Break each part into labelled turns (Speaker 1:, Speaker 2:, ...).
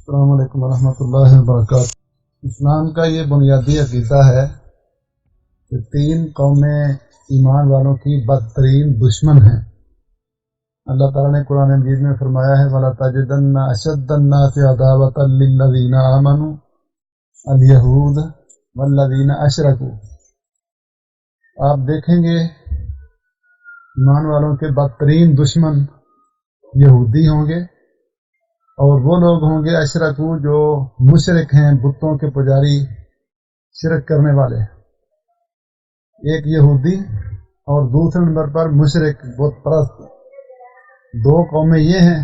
Speaker 1: السلام علیکم ورحمۃ اللہ وبرکاتہ۔ اسلام کا یہ بنیادی عقیدہ ہے کہ تین قومیں ایمان والوں کی بدترین دشمن ہیں۔ اللہ تعالیٰ نے قرآن مجید میں فرمایا ہے وَلَتَجِدَنَّ أَشَدَّ النَّاسِ عَدَاوَةً لِّلَّذِينَ آمَنُوا الْيَهُودَ وَالَّذِينَ أَشْرَكُوا۔ آپ دیکھیں گے ایمان والوں کے بدترین دشمن یہودی ہوں گے، اور وہ لوگ ہوں گے اشرکو جو مشرک ہیں، بتوں کے پجاری، شرک کرنے والے۔ ایک یہودی اور دوسرے نمبر پر مشرک، بت پرست۔ دو قومیں یہ ہیں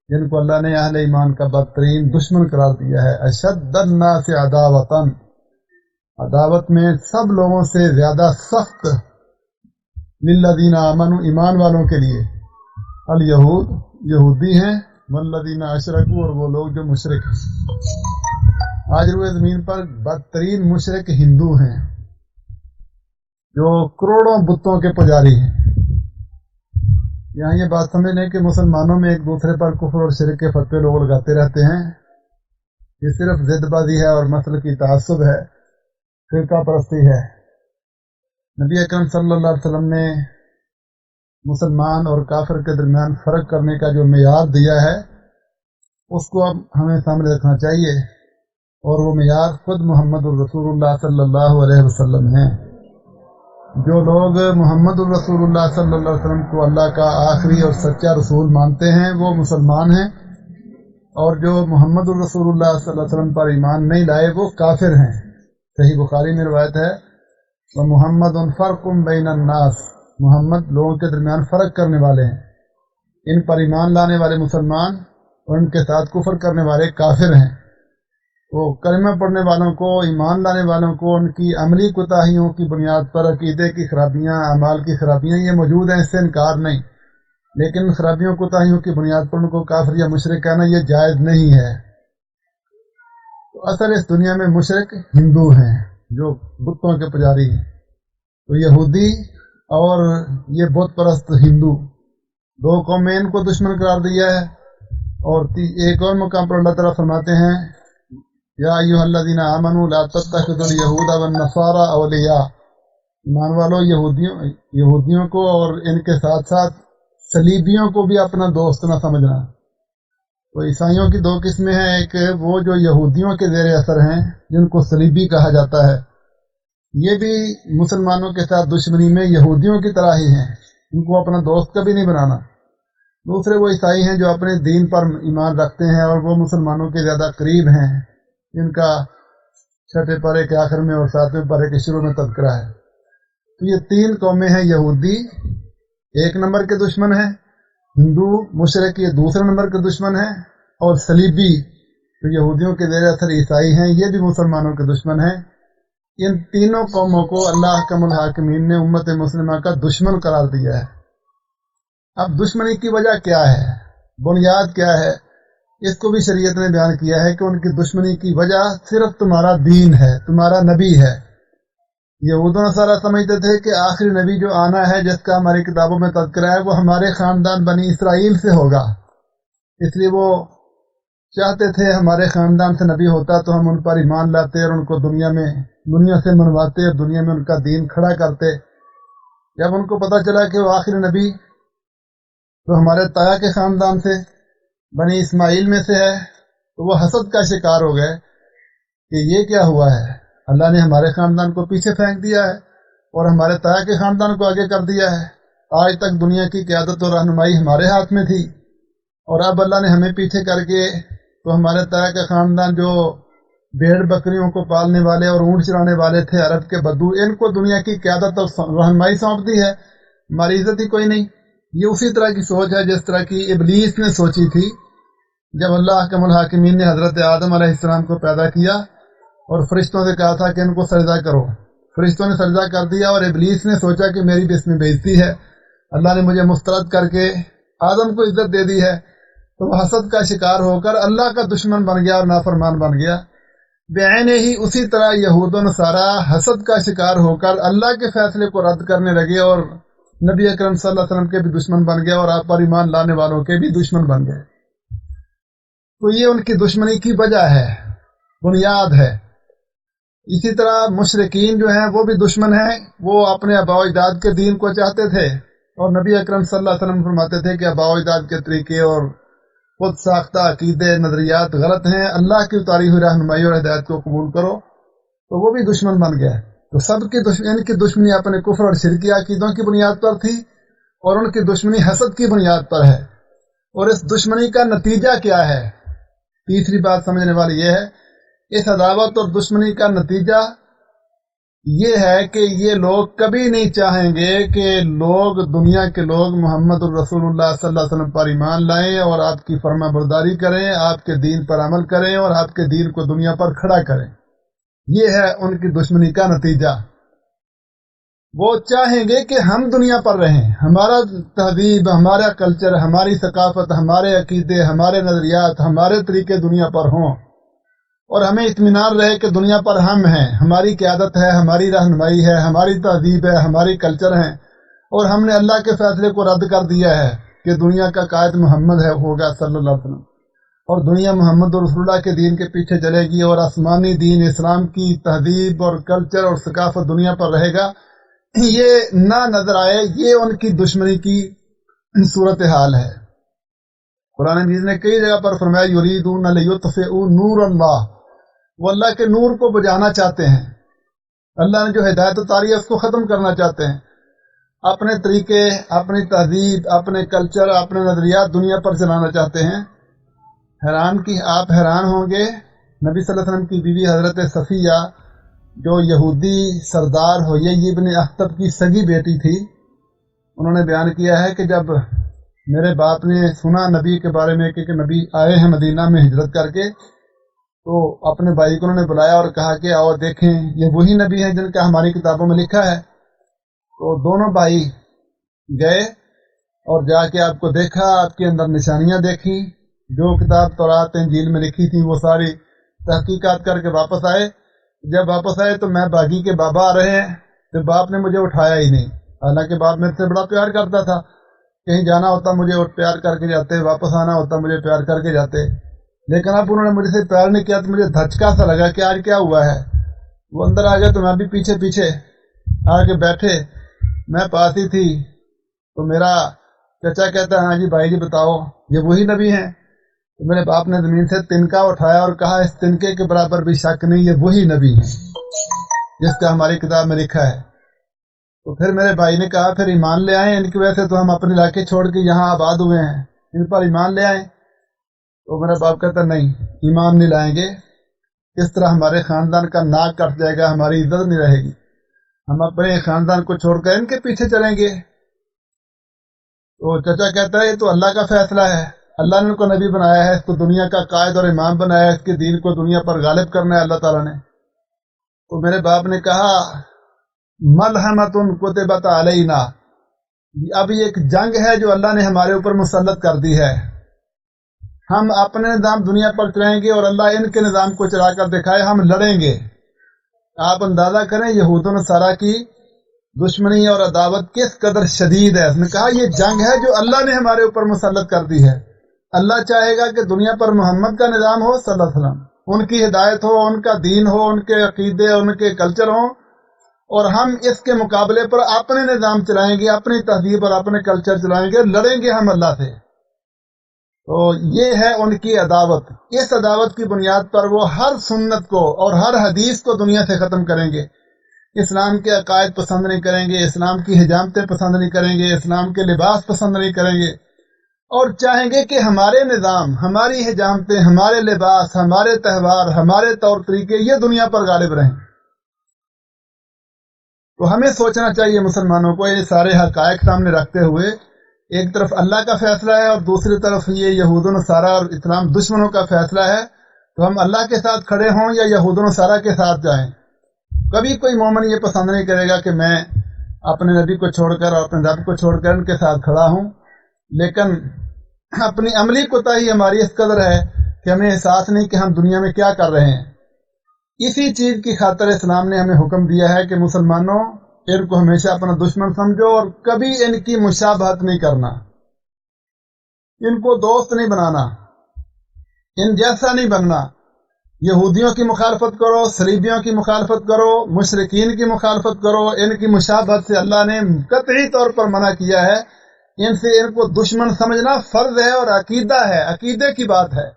Speaker 1: جن کو اللہ نے اہل ایمان کا بدترین دشمن قرار دیا ہے۔ اشد الناس عداوتاً، عداوت میں سب لوگوں سے زیادہ سخت، للذین آمنوا، ایمان والوں کے لیے، الیہود، یہودی ہیں، والذین اشرکوا، اور وہ لوگ جو مشرک ہیں۔ آج روئے زمین پر بدترین مشرک ہندو ہیں جو کروڑوں بتوں کے پجاری ہیں۔ یہاں یہ بات سمجھ لیں کہ مسلمانوں میں ایک دوسرے پر کفر اور شرک کے فتوے لوگ لگاتے رہتے ہیں، یہ صرف ضد بازی ہے اور مسلک کی تعصب ہے، فرقہ پرستی ہے۔ نبی اکرم صلی اللہ علیہ وسلم نے مسلمان اور کافر کے درمیان فرق کرنے کا جو معیار دیا ہے اس کو اب ہمیں سامنے رکھنا چاہیے، اور وہ معیار خود محمد الرسول اللہ صلی اللہ علیہ وسلم ہیں۔ جو لوگ محمد الرسول اللہ صلی اللہ علیہ وسلم کو اللہ کا آخری اور سچا رسول مانتے ہیں وہ مسلمان ہیں، اور جو محمد الرسول اللہ صلی اللہ علیہ وسلم پر ایمان نہیں لائے وہ کافر ہیں۔ صحیح بخاری میں روایت ہے وَمُحَمَّدٌ فَرْقٌ بَيْنَ النَّاسِ، محمد لوگوں کے درمیان فرق کرنے والے ہیں۔ ان پر ایمان لانے والے مسلمان اور ان کے ساتھ کفر کرنے والے کافر ہیں۔ وہ کلمہ پڑھنے والوں کو، ایمان لانے والوں کو، ان کی عملی کوتاہیوں کی بنیاد پر عقیدے کی خرابیاں، اعمال کی خرابیاں یہ موجود ہیں، اس سے انکار نہیں، لیکن خرابیوں کوتاہیوں کی بنیاد پر ان کو کافر یا مشرک کہنا یہ جائز نہیں ہے۔ تو اصل اس دنیا میں مشرک ہندو ہیں جو بتوں کے پجاری ہیں۔ تو یہودی اور یہ بت پرست ہندو، دو قومیں ان کو دشمن قرار دیا ہے۔ اور ایک اور مقام پر اللہ تعالیٰ فرماتے ہیں یا ایھا الذین آمنوا لا تتخذوا اليہود والنصارى اولیاء، ایمان والو یہودیوں کو اور ان کے ساتھ ساتھ صلیبیوں کو بھی اپنا دوست نہ سمجھنا۔ تو عیسائیوں کی دو قسمیں ہیں، ایک وہ جو یہودیوں کے زیر اثر ہیں جن کو صلیبی کہا جاتا ہے، یہ بھی مسلمانوں کے ساتھ دشمنی میں یہودیوں کی طرح ہی ہیں، ان کو اپنا دوست کبھی نہیں بنانا۔ دوسرے وہ عیسائی ہیں جو اپنے دین پر ایمان رکھتے ہیں اور وہ مسلمانوں کے زیادہ قریب ہیں، جن کا چھٹے پارے کے آخر میں اور ساتویں پارے کے شروع میں تذکرہ ہے۔ تو یہ تین قومیں ہیں، یہودی ایک نمبر کے دشمن ہیں، ہندو مشرک یہ دوسرے نمبر کے دشمن ہیں، اور صلیبی جو یہودیوں کے زیر اثر عیسائی ہیں یہ بھی مسلمانوں کے دشمن ہیں۔ ان تینوں قوموں کو اللہ احکم الحاکمین نے امت مسلمہ کا دشمن قرار دیا ہے۔ اب دشمنی کی وجہ کیا ہے، بنیاد کیا ہے، اس کو بھی شریعت نے بیان کیا ہے کہ ان کی دشمنی کی وجہ صرف تمہارا دین ہے، تمہارا نبی ہے۔ یہود و نصارہ سمجھتے تھے کہ آخری نبی جو آنا ہے جس کا ہماری کتابوں میں تذکرہ ہے وہ ہمارے خاندان بنی اسرائیل سے ہوگا، اس لیے وہ چاہتے تھے ہمارے خاندان سے نبی ہوتا تو ہم ان پر ایمان لاتے اور ان کو دنیا سے منواتے اور دنیا میں ان کا دین کھڑا کرتے۔ جب ان کو پتہ چلا کہ وہ آخری نبی تو ہمارے تایا کے خاندان سے بنی اسماعیل میں سے ہے تو وہ حسد کا شکار ہو گئے کہ یہ کیا ہوا ہے، اللہ نے ہمارے خاندان کو پیچھے پھینک دیا ہے اور ہمارے تایا کے خاندان کو آگے کر دیا ہے۔ آج تک دنیا کی قیادت اور رہنمائی ہمارے ہاتھ میں تھی اور اب اللہ نے ہمیں پیچھے کر کے تو ہمارے تایا کا خاندان جو بھیڑ بکریوں کو پالنے والے اور اونٹ چرانے والے تھے عرب کے بدو، ان کو دنیا کی قیادت اور رہنمائی سونپ دی ہے، ہماری عزت ہی کوئی نہیں۔ یہ اسی طرح کی سوچ ہے جس طرح کی ابلیس نے سوچی تھی جب اللہ احکم الحاکمین نے حضرت آدم علیہ السلام کو پیدا کیا اور فرشتوں سے کہا تھا کہ ان کو سجدہ کرو۔ فرشتوں نے سجدہ کر دیا اور ابلیس نے سوچا کہ میری بھی اس میں بےعزتی ہے، اللہ نے مجھے مسترد کر کے آدم کو عزت دے دی ہے، تو وہ حسد کا شکار ہو کر اللہ کا دشمن بن گیا اور نافرمان بن گیا۔ بعین ہی اسی طرح یہود و نصارہ حسد کا شکار ہو کر اللہ کے فیصلے کو رد کرنے لگے اور نبی اکرم صلی اللہ علیہ وسلم کے بھی دشمن بن گئے اور آپ پر ایمان لانے والوں کے بھی دشمن بن گئے۔ تو یہ ان کی دشمنی کی وجہ ہے، بنیاد ہے۔ اسی طرح مشرکین جو ہیں وہ بھی دشمن ہیں، وہ اپنے آباء و اجداد کے دین کو چاہتے تھے، اور نبی اکرم صلی اللہ علیہ وسلم فرماتے تھے کہ آباء و اجداد کے طریقے اور خود ساختہ عقیدے نظریات غلط ہیں، اللہ کی اتاری ہوئی رہنمائی اور ہدایت کو قبول کرو۔ تو وہ بھی دشمن بن گئے۔ تو سب کی ان کی دشمنی اپنے کفر اور شرکی عقیدوں کی بنیاد پر تھی، اور ان کی دشمنی حسد کی بنیاد پر ہے۔ اور اس دشمنی کا نتیجہ کیا ہے؟ تیسری بات سمجھنے والی یہ ہے، اس عداوت اور دشمنی کا نتیجہ یہ ہے کہ یہ لوگ کبھی نہیں چاہیں گے کہ دنیا کے لوگ محمد الرسول اللہ صلی اللہ علیہ وسلم پر ایمان لائیں اور آپ کی فرما برداری کریں، آپ کے دین پر عمل کریں اور آپ کے دین کو دنیا پر کھڑا کریں۔ یہ ہے ان کی دشمنی کا نتیجہ۔ وہ چاہیں گے کہ ہم دنیا پر رہیں، ہمارا تہذیب، ہمارا کلچر، ہماری ثقافت، ہمارے عقیدے، ہمارے نظریات، ہمارے طریقے دنیا پر ہوں، اور ہمیں اطمینان رہے کہ دنیا پر ہم ہیں، ہماری قیادت ہے، ہماری رہنمائی ہے، ہماری تہذیب ہے، ہماری کلچر ہے، اور ہم نے اللہ کے فیصلے کو رد کر دیا ہے کہ دنیا کا قائد محمد ہوگا صلی اللہ علیہ وسلم، اور دنیا محمد رسول اللہ کے دین کے پیچھے چلے گی، اور آسمانی دین اسلام کی تہذیب اور کلچر اور ثقافت دنیا پر رہے گا۔ یہ نہ نظر آئے، یہ ان کی دشمنی کی صورتحال ہے۔ قرآن مجید نے کئی جگہ پر فرمایا یریدون لیطفئوا نور اللہ، وہ اللہ کے نور کو بجھانا چاہتے ہیں، اللہ نے جو ہدایت اتاری ہے اس کو ختم کرنا چاہتے ہیں، اپنے طریقے، اپنی تہذیب، اپنے کلچر، اپنے نظریات دنیا پر چلانا چاہتے ہیں۔ آپ حیران ہوں گے، نبی صلی اللہ علیہ وسلم کی بیوی حضرت صفیہ جو یہودی سردار حیی ابن اخطب کی سگی بیٹی تھی، انہوں نے بیان کیا ہے کہ جب میرے باپ نے سنا نبی کے بارے میں کہ نبی آئے ہیں مدینہ میں ہجرت کر کے، تو اپنے بھائی کو انہوں نے بلایا اور کہا کہ آؤ دیکھیں یہ وہی نبی ہیں جن کا ہماری کتابوں میں لکھا ہے۔ تو دونوں بھائی گئے اور جا کے آپ کو دیکھا، آپ کے اندر نشانیاں دیکھی، جو کتاب تورات انجیل میں لکھی تھی وہ ساری تحقیقات کر کے واپس آئے۔ جب واپس آئے تو میں باغی کے بابا آ رہے ہیں، تو باپ نے مجھے اٹھایا ہی نہیں، حالانکہ باپ میرے سے بڑا پیار کرتا تھا، کہیں جانا ہوتا مجھے پیار کر کے جاتے، واپس آنا ہوتا مجھے پیار کر کے جاتے، لیکن اب انہوں نے مجھے سے پیار نہیں کیا تو مجھے دھچکا سا لگا کہ آج کیا ہوا ہے۔ وہ اندر آ گئے تو میں بھی پیچھے پیچھے آ کے بیٹھے، میں پاس ہی تھی، تو میرا چچا کہتا ہے ہاں جی بھائی جی بتاؤ یہ وہی نبی ہیں؟ تو میرے باپ نے زمین سے تنکا اٹھایا اور کہا اس تنکے کے برابر بھی شک نہیں، یہ وہی نبی ہیں جس کا ہماری کتاب میں لکھا ہے۔ تو پھر میرے بھائی نے کہا پھر ایمان لے آئیں، ان کی وجہ سے تو ہم اپنے علاقے چھوڑ کے یہاں آباد ہوئے ہیں، ان پر ایمان لے آئیں۔ تو میرا باپ کہتا نہیں، ایمان نہیں لائیں گے، اس طرح ہمارے خاندان کا ناک کٹ جائے گا، ہماری عزت نہیں رہے گی، ہم اپنے خاندان کو چھوڑ کر ان کے پیچھے چلیں گے۔ تو چچا کہتا ہے یہ تو اللہ کا فیصلہ ہے، اللہ نے ان کو نبی بنایا ہے، اس کو دنیا کا قائد اور امام بنایا ہے، اس کے دین کو دنیا پر غالب کرنا ہے اللہ تعالیٰ نے۔ تو میرے باپ نے کہا ملحمۃ کتبت علینا، اب یہ ایک جنگ ہے جو اللہ نے ہمارے اوپر مسلط کر دی ہے، ہم اپنے نظام دنیا پر چلائیں گے اور اللہ ان کے نظام کو چلا کر دکھائے، ہم لڑیں گے۔ آپ اندازہ کریں یہود و نصارہ کی دشمنی اور عداوت کس قدر شدید ہے۔ اس نے کہا یہ جنگ ہے جو اللہ نے ہمارے اوپر مسلط کر دی ہے، اللہ چاہے گا کہ دنیا پر محمد کا نظام ہو صلی اللہ علیہ وسلم، ان کی ہدایت ہو، ان کا دین ہو، ان کے عقیدے، ان کے کلچر ہوں، اور ہم اس کے مقابلے پر اپنے نظام چلائیں گے، اپنی تہذیب اور اپنے کلچر چلائیں گے، لڑیں گے ہم اللہ سے۔ تو یہ ہے ان کی عداوت۔ اس عداوت کی بنیاد پر وہ ہر سنت کو اور ہر حدیث کو دنیا سے ختم کریں گے، اسلام کے عقائد پسند نہیں کریں گے، اسلام کی حجامتیں پسند نہیں کریں گے، اسلام کے لباس پسند نہیں کریں گے، اور چاہیں گے کہ ہمارے نظام، ہماری حجامتیں، ہمارے لباس، ہمارے تہوار، ہمارے طور طریقے یہ دنیا پر غالب رہیں۔ تو ہمیں سوچنا چاہیے مسلمانوں کو یہ سارے حقائق سامنے رکھتے ہوئے، ایک طرف اللہ کا فیصلہ ہے اور دوسری طرف یہ یہود و نصارہ اور اسلام دشمنوں کا فیصلہ ہے، تو ہم اللہ کے ساتھ کھڑے ہوں یا یہود و نصارہ کے ساتھ جائیں۔ کبھی کوئی مومن یہ پسند نہیں کرے گا کہ میں اپنے نبی کو چھوڑ کر اور اپنے رب کو چھوڑ کر ان کے ساتھ کھڑا ہوں، لیکن اپنی عملی کوتاہی ہماری اس قدر ہے کہ ہمیں احساس نہیں کہ ہم دنیا میں کیا کر رہے ہیں۔ اسی چیز کی خاطر اسلام نے ہمیں حکم دیا ہے کہ مسلمانوں ان کو ہمیشہ اپنا دشمن سمجھو اور کبھی ان کی مشابہت نہیں کرنا، ان کو دوست نہیں بنانا، ان جیسا نہیں بننا. یہودیوں کی مخالفت کرو، صلیبیوں کی مخالفت کرو، مشرکین کی مخالفت کرو. ان کی مشابہت سے اللہ نے قطعی طور پر منع کیا ہے. ان سے ان کو دشمن سمجھنا فرض ہے اور عقیدہ ہے، عقیدے کی بات ہے.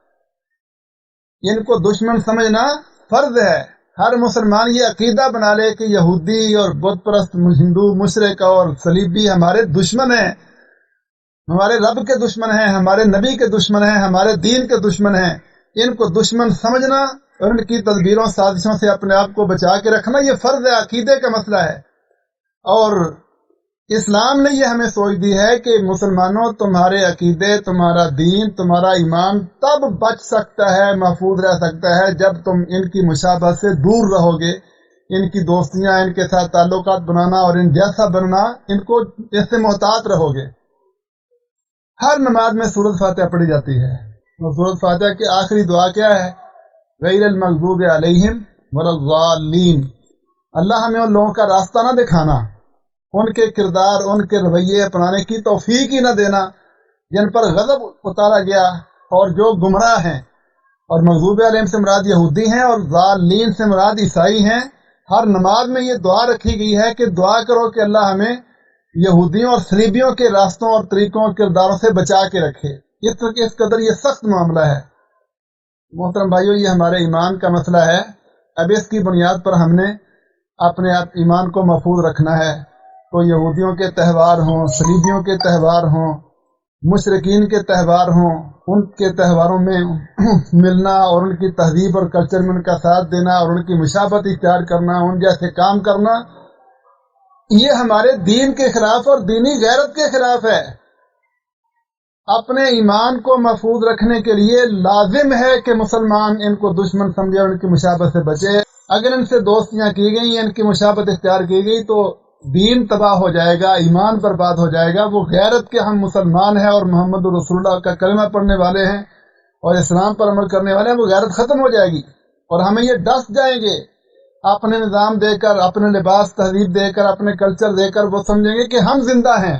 Speaker 1: ان کو دشمن سمجھنا فرض ہے. ہر مسلمان یہ عقیدہ بنا لے کہ یہودی اور بت پرست ہندو مشرک اور صلیبی ہمارے دشمن ہیں، ہمارے رب کے دشمن ہیں، ہمارے نبی کے دشمن ہیں، ہمارے دین کے دشمن ہیں. ان کو دشمن سمجھنا اور ان کی تدبیروں سازشوں سے اپنے آپ کو بچا کے رکھنا یہ فرض ہے، عقیدے کا مسئلہ ہے. اور اسلام نے یہ ہمیں سوچ دی ہے کہ مسلمانوں تمہارے عقیدے، تمہارا دین، تمہارا ایمان تب بچ سکتا ہے، محفوظ رہ سکتا ہے جب تم ان کی مشابہت سے دور رہو گے. ان کی دوستیاں، ان کے ساتھ تعلقات بنانا اور ان جیسا بننا، ان کو اس سے محتاط رہو گے. ہر نماز میں سورۃ فاتحہ پڑھی جاتی ہے اور سورۃ فاتحہ کی آخری دعا کیا ہے؟ غیر المغضوب علیہم ولا الضالین. اللہ ہمیں ان لوگوں کا راستہ نہ دکھانا، ان کے کردار، ان کے رویے اپنانے کی توفیق ہی نہ دینا جن پر غضب اتارا گیا اور جو گمراہ ہیں. اور مغضوب علیہم سے مراد یہودی ہیں اور ضالین سے مراد عیسائی ہیں. ہر نماز میں یہ دعا رکھی گئی ہے کہ دعا کرو کہ اللہ ہمیں یہودیوں اور صلیبیوں کے راستوں اور طریقوں اور کرداروں سے بچا کے رکھے. اس قدر یہ سخت معاملہ ہے. محترم بھائیو، یہ ہمارے ایمان کا مسئلہ ہے. اب اس کی بنیاد پر ہم نے اپنے ایمان کو محفوظ رکھنا ہے. تو یہودیوں کے تہوار ہوں، صلیبیوں کے تہوار ہوں، مشرکین کے تہوار ہوں، ان کے تہواروں میں ملنا اور ان کی تہذیب اور کلچر میں ان کا ساتھ دینا اور ان کی مشابہت اختیار کرنا، ان جیسے کام کرنا، یہ ہمارے دین کے خلاف اور دینی غیرت کے خلاف ہے. اپنے ایمان کو محفوظ رکھنے کے لیے لازم ہے کہ مسلمان ان کو دشمن سمجھے اور ان کی مشابہت سے بچے. اگر ان سے دوستیاں کی گئی، ان کی مشابہت اختیار کی گئی تو دین تباہ ہو جائے گا، ایمان برباد ہو جائے گا. وہ غیرت کے ہم مسلمان ہیں اور محمد رسول اللہ کا کلمہ پڑھنے والے ہیں اور اسلام پر عمل کرنے والے ہیں، وہ غیرت ختم ہو جائے گی اور ہمیں یہ ڈس جائیں گے. اپنے نظام دے کر، اپنے لباس تہذیب دے کر، اپنے کلچر دے کر وہ سمجھیں گے کہ ہم زندہ ہیں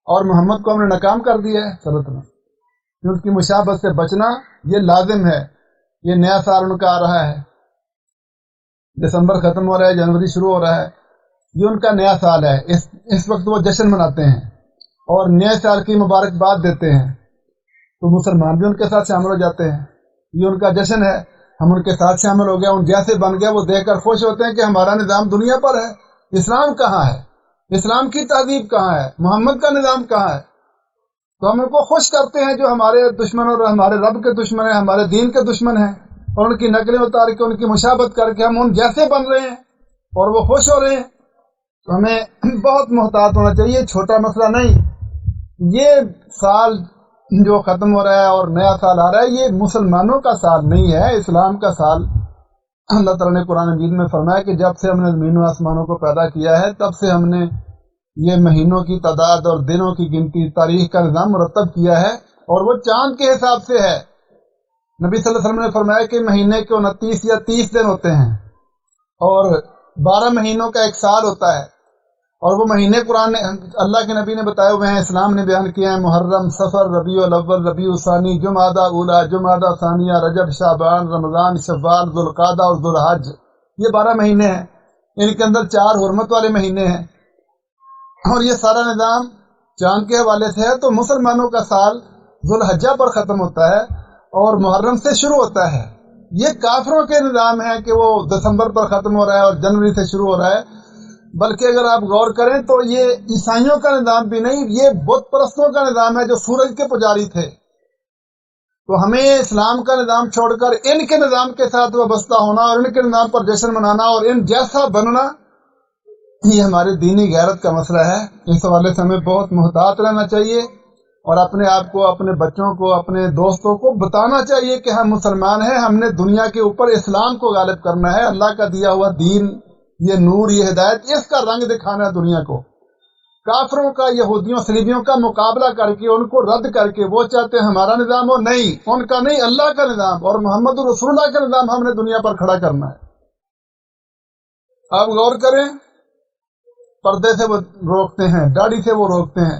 Speaker 1: اور محمد کو ہم نے ناکام کر دیا ہے صلی اللہ علیہ وسلم. ان کی مشابہت سے بچنا یہ لازم ہے. یہ نیا سال ان کا آ رہا ہے، دسمبر ختم ہو رہا ہے، جنوری شروع ہو رہا ہے. یہ ان کا نیا سال ہے. اس وقت وہ جشن مناتے ہیں اور نئے سال کی مبارکباد دیتے ہیں. تو مسلمان بھی ان کے ساتھ شامل ہو جاتے ہیں. یہ ان کا جشن ہے، ہم ان کے ساتھ شامل ہو گیا، ان جیسے بن گیا. وہ دیکھ کر خوش ہوتے ہیں کہ ہمارا نظام دنیا پر ہے. اسلام کہاں ہے؟ اسلام کی تہذیب کہاں ہے؟ محمد کا نظام کہاں ہے؟ تو ہم ان کو خوش کرتے ہیں جو ہمارے دشمن اور ہمارے رب کے دشمن ہیں، ہمارے دین کے دشمن ہیں، اور ان کی نقلیں اتار کے، ان کی مشابہت کر کے ہم ان جیسے بن رہے ہیں اور وہ خوش ہو رہے ہیں. تو ہمیں بہت محتاط ہونا چاہیے. چھوٹا مسئلہ نہیں. یہ سال جو ختم ہو رہا ہے اور نیا سال آ رہا ہے، یہ مسلمانوں کا سال نہیں ہے، اسلام کا سال. اللہ تعالیٰ نے قرآن مجید میں فرمایا کہ جب سے ہم نے زمین و آسمانوں کو پیدا کیا ہے تب سے ہم نے یہ مہینوں کی تعداد اور دنوں کی گنتی، تاریخ کا نظام مرتب کیا ہے اور وہ چاند کے حساب سے ہے. نبی صلی اللہ علیہ وسلم نے فرمایا کہ مہینے کے 29 یا 30 دن ہوتے ہیں اور 12 مہینوں کا ایک سال ہوتا ہے. اور وہ مہینے قرآن نے، اللہ کے نبی نے بتائے ہوئے ہیں، اسلام نے بیان کیے ہیں: محرم، صفر، ربیع الاول، ربیع الثانی، جمادی اولی، جمادی ثانیہ، رجب، شعبان، رمضان، شوال، ذوالقعدہ اور ذوالحج. یہ 12 مہینے ہیں. ان کے اندر 4 حرمت والے مہینے ہیں اور یہ سارا نظام چاند کے حوالے سے ہے. تو مسلمانوں کا سال ذوالحجہ پر ختم ہوتا ہے اور محرم سے شروع ہوتا ہے. یہ کافروں کے نظام ہے کہ وہ دسمبر پر ختم ہو رہا ہے اور جنوری سے شروع ہو رہا ہے. بلکہ اگر آپ غور کریں تو یہ عیسائیوں کا نظام بھی نہیں، یہ بت پرستوں کا نظام ہے جو سورج کے پجاری تھے. تو ہمیں اسلام کا نظام چھوڑ کر ان کے نظام کے ساتھ وابستہ ہونا اور ان کے نظام پر جشن منانا اور ان جیسا بننا، یہ ہمارے دینی غیرت کا مسئلہ ہے. اس حوالے سے ہمیں بہت محتاط رہنا چاہیے اور اپنے آپ کو، اپنے بچوں کو، اپنے دوستوں کو بتانا چاہیے کہ ہم مسلمان ہیں، ہم نے دنیا کے اوپر اسلام کو غالب کرنا ہے. اللہ کا دیا ہوا دین، یہ نور، یہ ہدایت، اس کا رنگ دکھانا ہے دنیا کو. کافروں کا، یہودیوں صلیبیوں کا مقابلہ کر کے، ان کو رد کر کے، وہ چاہتے ہیں ہمارا نظام ہو، نہیں، ان کا نہیں، اللہ کا نظام اور محمد رسول اللہ کا نظام ہم نے دنیا پر کھڑا کرنا ہے. آپ غور کریں، پردے سے وہ روکتے ہیں، داڑھی سے وہ روکتے ہیں،